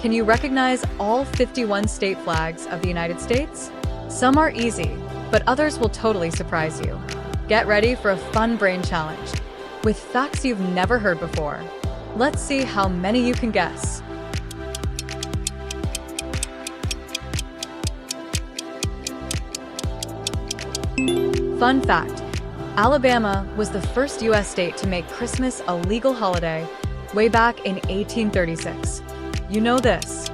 Can you recognize all 51 state flags of the United States? Some are easy, but others will totally surprise you. Get ready for a fun brain challenge with facts you've never heard before. Let's see how many you can guess. Fun fact: Alabama was the first U.S. state to make Christmas a legal holiday way back in 1836. You know this.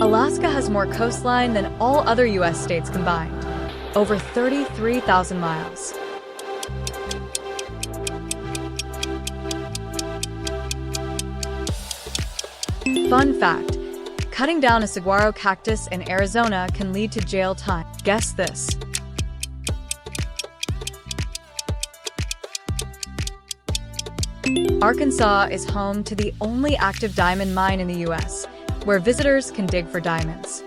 Alaska has more coastline than all other U.S. states combined, over 33,000 miles. Fun fact: cutting down a saguaro cactus in Arizona can lead to jail time. Guess this. Arkansas is home to the only active diamond mine in the U.S., where visitors can dig for diamonds.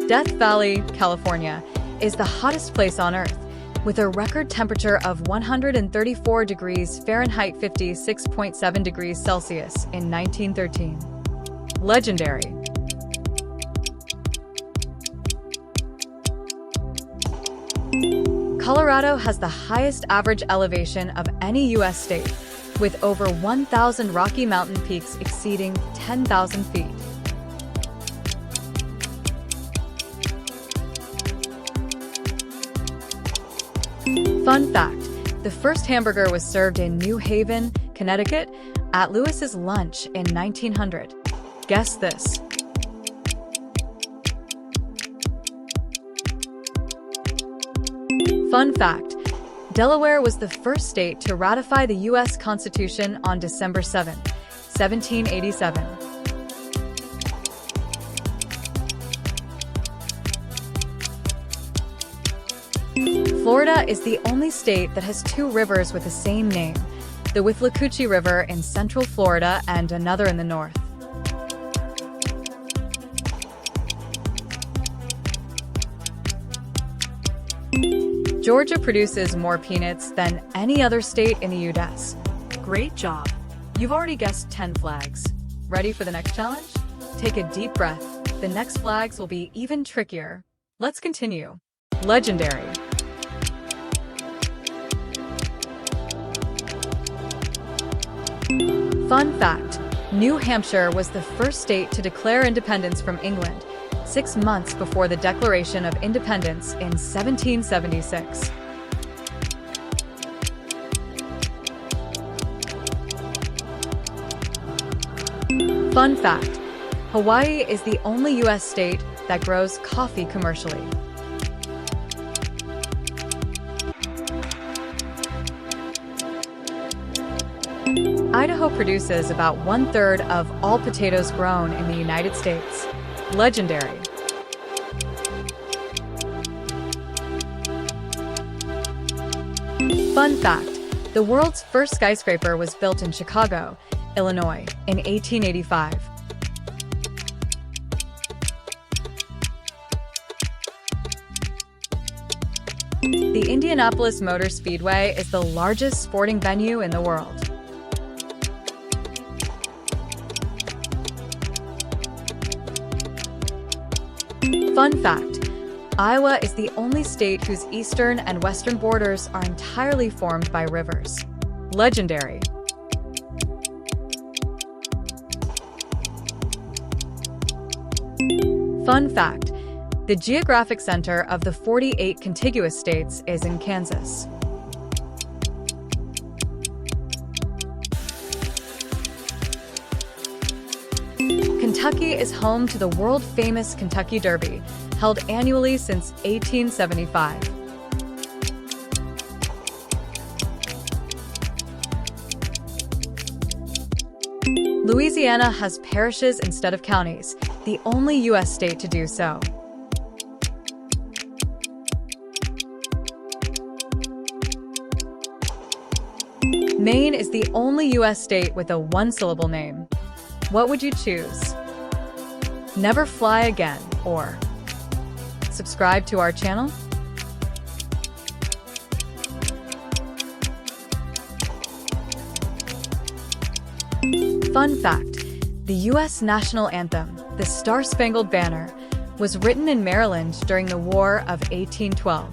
Death Valley, California, is the hottest place on Earth, with a record temperature of 134 degrees Fahrenheit 56.7 degrees Celsius in 1913. Legendary. Colorado has the highest average elevation of any U.S. state, with over 1,000 Rocky Mountain peaks exceeding 10,000 feet. Fun fact: the first hamburger was served in New Haven, Connecticut, at Lewis's Lunch in 1900. Guess this. Fun fact: Delaware was the first state to ratify the U.S. Constitution on December 7, 1787. Florida is the only state that has two rivers with the same name, the Withlacoochee River in central Florida and another in the north. Georgia produces more peanuts than any other state in the U.S. Great job! You've already guessed 10 flags. Ready for the next challenge? Take a deep breath. The next flags will be even trickier. Let's continue. Legendary. Fun fact: New Hampshire was the first state to declare independence from England, 6 months before the Declaration of Independence in 1776. Fun fact: Hawaii is the only U.S. state that grows coffee commercially. Idaho produces about 1/3 of all potatoes grown in the United States. Legendary. Fun fact: the world's first skyscraper was built in Chicago, Illinois, in 1885. The Indianapolis Motor Speedway is the largest sporting venue in the world. Fun fact: Iowa is the only state whose eastern and western borders are entirely formed by rivers. Legendary. Fun fact: the geographic center of the 48 contiguous states is in Kansas. Kentucky is home to the world-famous Kentucky Derby, held annually since 1875. Louisiana has parishes instead of counties, the only U.S. state to do so. Maine is the only U.S. state with a one-syllable name. What would you choose? Never Fly Again or subscribe to our channel? Fun fact: the U.S. national anthem, the Star-Spangled Banner, was written in Maryland during the War of 1812.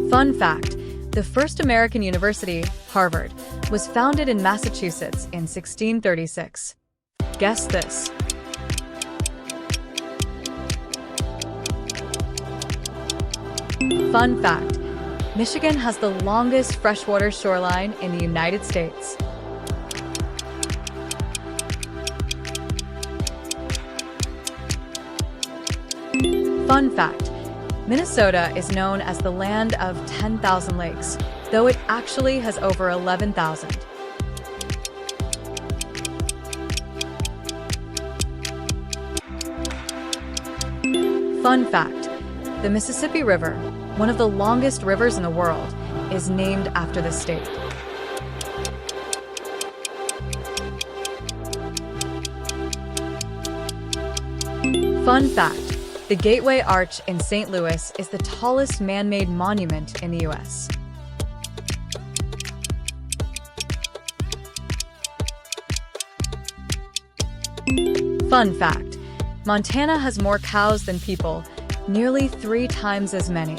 Fun fact: the first American university, Harvard, was founded in Massachusetts in 1636. Guess this. Fun fact: Michigan has the longest freshwater shoreline in the United States. Fun fact: Minnesota is known as the land of 10,000 lakes, though it actually has over 11,000. Fun fact: the Mississippi River, one of the longest rivers in the world, is named after the state. Fun fact: the Gateway Arch in St. Louis is the tallest man-made monument in the U.S. Fun fact: Montana has more cows than people, nearly 3 times as many.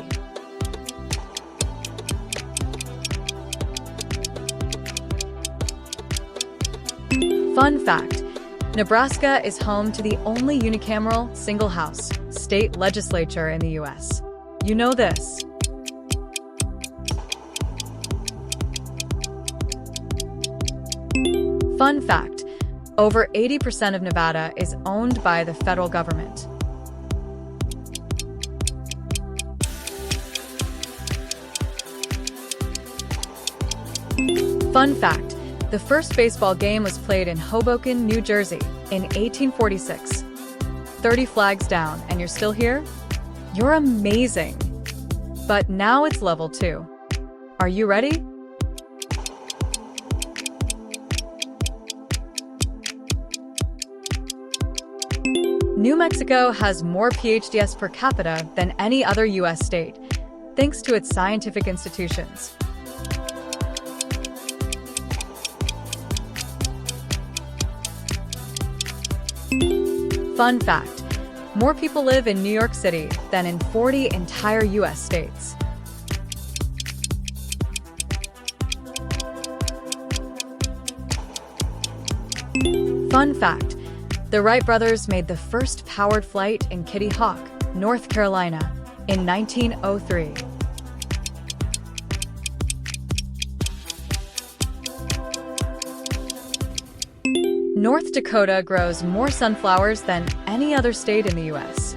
Fun fact: Nebraska is home to the only unicameral, single-house, state legislature in the U.S. You know this. Fun fact: over 80% of Nevada is owned by the federal government. Fun fact: the first baseball game was played in Hoboken, New Jersey, in 1846. 30 flags down, and you're still here? You're amazing! But now it's level 2. Are you ready? New Mexico has more PhDs per capita than any other U.S. state, thanks to its scientific institutions. Fun fact: more people live in New York City than in 40 entire U.S. states. Fun fact: the Wright brothers made the first powered flight in Kitty Hawk, North Carolina, in 1903. North Dakota grows more sunflowers than any other state in the U.S.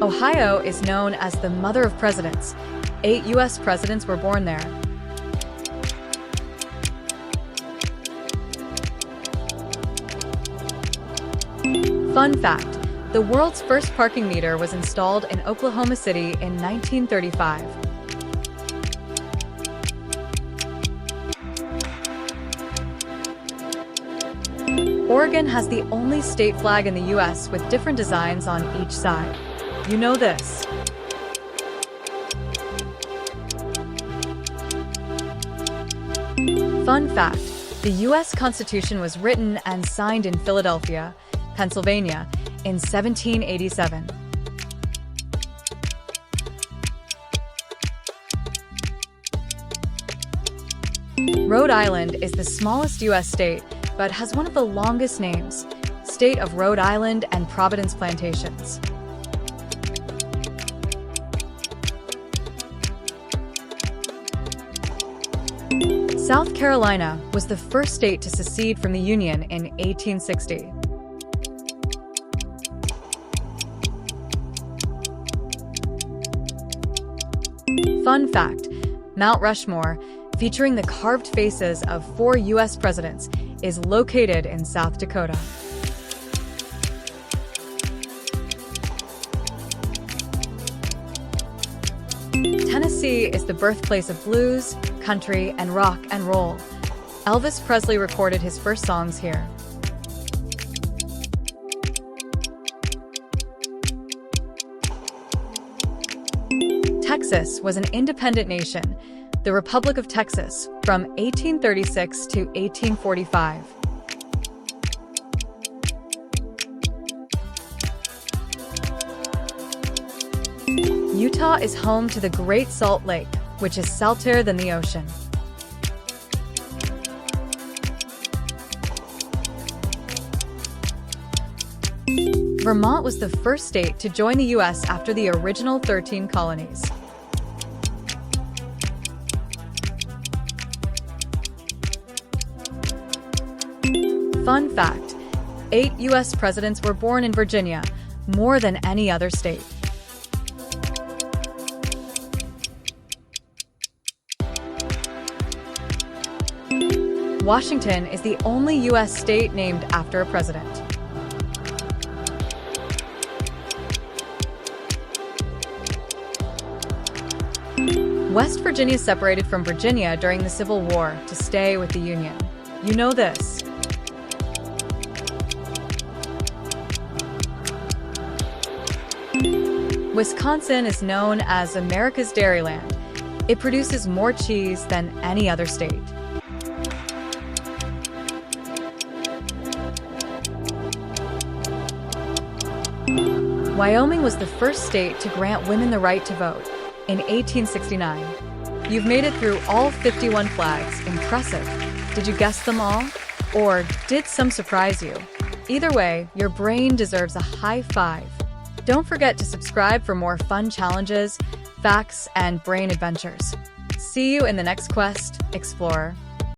Ohio is known as the Mother of Presidents. 8 U.S. presidents were born there. Fun fact: the world's first parking meter was installed in Oklahoma City in 1935. Oregon has the only state flag in the U.S. with different designs on each side. You know this. Fun fact: the U.S. Constitution was written and signed in Philadelphia, Pennsylvania, in 1787. Rhode Island is the smallest U.S. state, but has one of the longest names: State of Rhode Island and Providence Plantations. South Carolina was the first state to secede from the Union in 1860. Fun fact: Mount Rushmore, featuring the carved faces of 4 U.S. presidents, is located in South Dakota. Tennessee is the birthplace of blues, country, and rock and roll. Elvis Presley recorded his first songs here. Texas was an independent nation, the Republic of Texas, from 1836 to 1845. Utah is home to the Great Salt Lake, which is salter than the ocean. Vermont was the first state to join the U.S. after the original 13 colonies. Fun fact: 8 U.S. presidents were born in Virginia, more than any other state. Washington is the only U.S. state named after a president. West Virginia separated from Virginia during the Civil War to stay with the Union. You know this. Wisconsin is known as America's Dairyland. It produces more cheese than any other state. Wyoming was the first state to grant women the right to vote in 1869. You've made it through all 51 flags. Impressive. Did you guess them all? Or did some surprise you? Either way, your brain deserves a high five. Don't forget to subscribe for more fun challenges, facts, and brain adventures. See you in the next quest, Explorer.